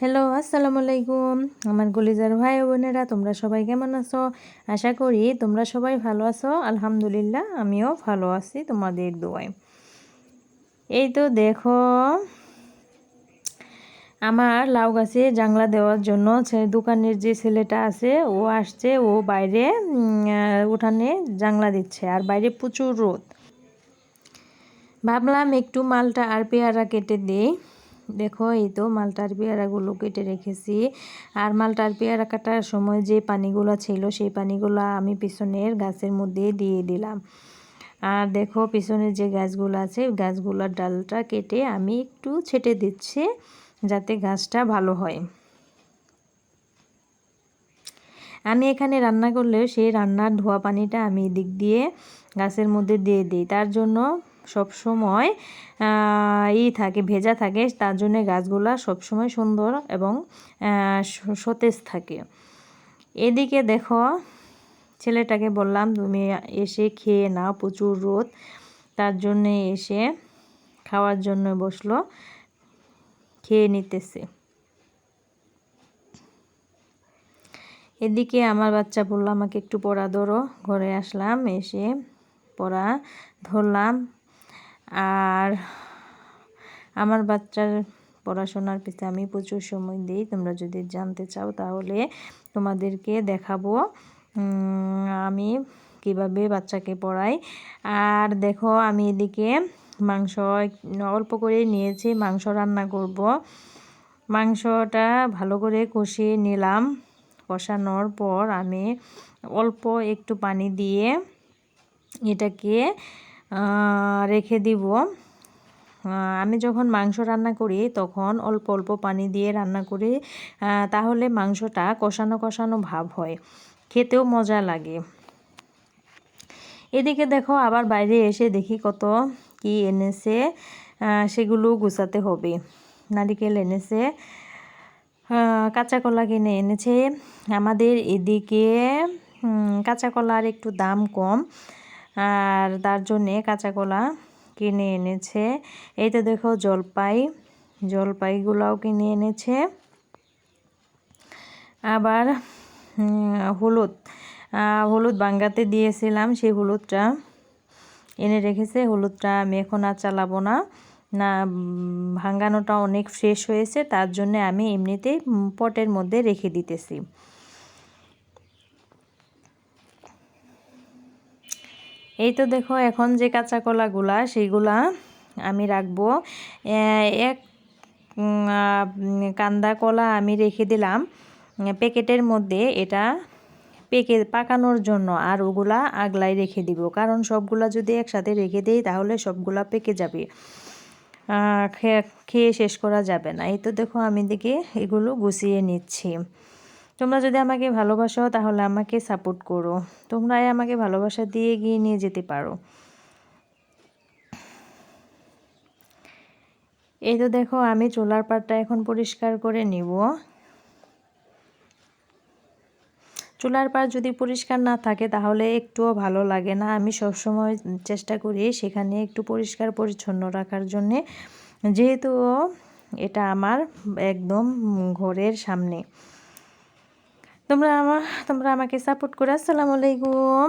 Hello, আসসালামু আলাইকুম। আমার কলিজার ভাই বোনেরা, তোমরা সবাই কেমন আছো? আশা করি তোমরা সবাই ভালো আছো। আলহামদুলিল্লাহ, আমিও ভালো আছি তোমাদের দোয়ায়। এই তো দেখো, আমার লাউ গাছে জাংলা দেওয়ার জন্য দোকানের যে ছেলেটা আছে ও আসছে, ও বাইরে উঠানে জাংলা দিচ্ছে, আর বাইরে প্রচুর রোদ। ভাবলাম একটু মালটা আর পেয়ারা কেটে দিই। দেখো, এই তো মালটার পেয়ারাগুলো কেটে রেখেছি। আর মালটার পেয়ারা কাটার সময় যে পানিগুলো ছিল সেই পানিগুলো আমি পিছনের গাছের মধ্যে দিয়ে দিলাম। আর দেখো, পিছনের যে গাছগুলো আছে গাছগুলোর ডালটা কেটে আমি একটু ছেটে দিচ্ছি যাতে গাছটা ভালো হয়। আমি এখানে রান্না করলেও সেই রান্নার ধোয়া পানিটা আমি এদিক দিয়ে গাছের মধ্যে দিয়ে দিই। তার জন্য সব সময় থাকে, ভেজা থাকে, তার জন্য গাছগুলা সবসময় সুন্দর এবং সতেজ থাকে। এদিকে দেখো, ছেলেটাকে বললাম তুমি এসে খেয়ে নাও, প্রচুর রোদ, তার জন্যে এসে খাওয়ার জন্য বসলো, খেয়ে নিতেছে। এদিকে আমার বাচ্চা বললো আমাকে একটু পড়া ধরো। ঘরে আসলাম, এসে পড়া ধরলাম। আর আমার বাচ্চার পড়াশোনার পিছনে আমি প্রচুর সময় দিই। তোমরা যদি জানতে চাও তাহলে তোমাদেরকে দেখাবো আমি কিভাবে বাচ্চাকে পড়াই। আর দেখো, আমি এদিকে মাংস অল্প করে নিয়েছি, মাংস রান্না করব। মাংসটা ভালো করে কষিয়ে নিলাম। কষানোর পর আমি অল্প একটু পানি দিয়ে এটাকে রেখে দিব। আমি যখন মাংস রান্না করি তখন অল্প অল্প পানি দিয়ে রান্না করি, তাহলে মাংসটা কষানো কষানো ভাব হয়, খেতেও মজা লাগে। এদিকে দেখো, আবার বাইরে এসে দেখি কত কি এনেছে, সেগুলো গুছাতে হবে। নারিকেল এনেছে, কাঁচা কলা কিনে এনেছে। আমাদের এদিকে কাঁচা কলার একটু দাম কম, আর তার জন্যে কাঁচা কলা কিনে এনেছে। এই তো দেখো, জলপাইগুলাও কিনে এনেছে। আবার হলুদ ভাঙ্গাতে দিয়েছিলাম, সেই হলুদটা এনে রেখেছে। হলুদটা আমি এখন আর চালাবো না, ভাঙ্গানোটা অনেক ফ্রেশ হয়েছে, তার জন্য আমি এমনিতেই পটের মধ্যে রেখে দিতেছি। এই তো দেখো, এখন যে কাঁচা কলাগুলা সেইগুলা আমি রাখবো। এক কান্দা কলা আমি রেখে দিলাম প্যাকেটের মধ্যে, এটা পাকানোর জন্য, আর ওগুলা আগলায় রেখে দিব, কারণ সবগুলা যদি একসাথে রেখে দিই তাহলে সবগুলা পেকে যাবে, খেয়ে শেষ করা যাবে না। এই তো দেখো, আমি দিকে এগুলো গুছিয়ে নিচ্ছি। তোমরা যদি আমাকে ভালোবাসো তাহলে আমাকে সাপোর্ট করো, তোমরা আমাকে ভালোবাসা দিয়ে এগিয়ে নিয়ে যেতে পারো। এই তো দেখো, আমি চুলার পাড়টা এখন পরিষ্কার করে নিব। চুলার পাড় যদি পরিষ্কার না থাকে তাহলে একটুও ভালো লাগে না। আমি সবসময় চেষ্টা করি সেখানে একটু পরিষ্কার পরিচ্ছন্ন রাখার জন্যে, যেহেতু এটা আমার একদম ঘরের সামনে। তোমরা আমাকে সাপোর্ট করো। আসসালামু আলাইকুম।